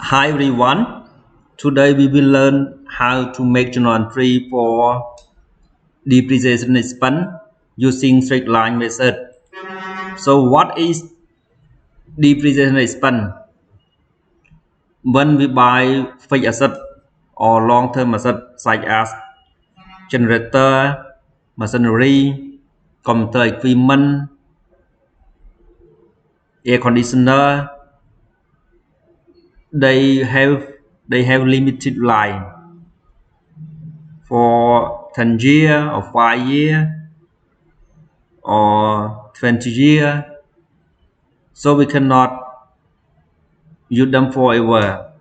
Hi everyone, today we will learn how to make journal entry for depreciation expense using straight line method. So what is depreciation expense? When we buy fixed asset or long-term asset such as generator, machinery, computer equipment, air conditioner, they have limited life for 10 years or 5 years or 20 years, so we cannot use them forever.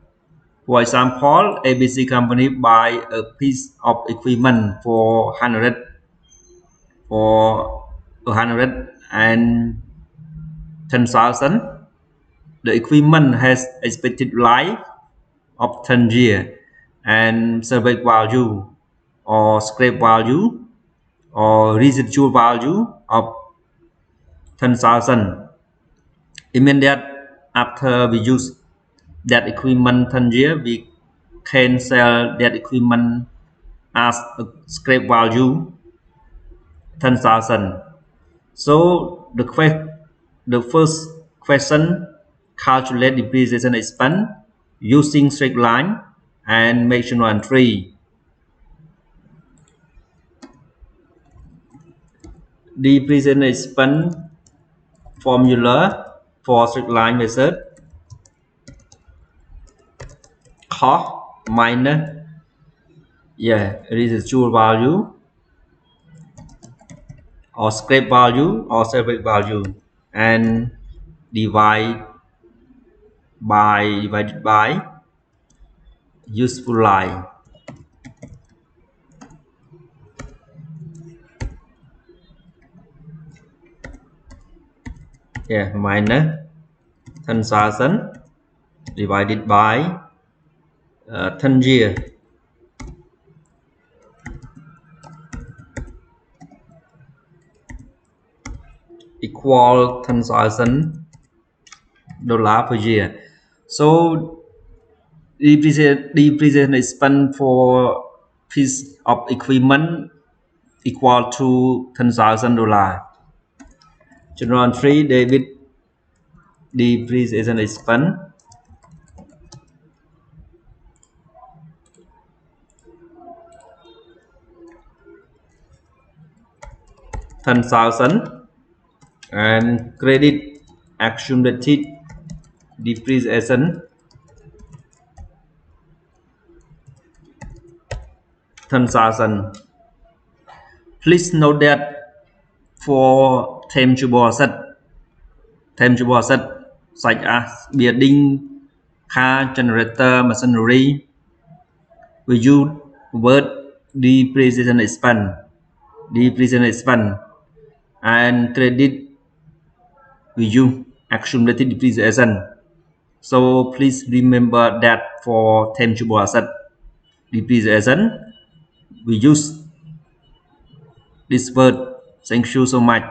For example, ABC company buy a piece of equipment for 110,000. The equipment has expected life of 10 years and survey value or scrap value or residual value of 10,000. Immediate after we use that equipment 10 years, we can sell that equipment as a scrap value 10,000. So the first question, calculate depreciation expense using straight line and make journal entry. Depreciation expense formula for straight line method: cost minus residual value or scrap value or survey value and divided by useful life. Minus 10,000 divided by 10 years equal $10,000 per year. So depreciation expense for piece of equipment equal to $10,000. Journal entry: debit depreciation expense $10,000 and credit accumulated depreciation $10,000. Please note that for tangible asset such as building, car, generator, machinery, we use word depreciation expense, and credit we use accumulated depreciation. So please remember that for tangible asset depreciation we use this word. Thank you so much.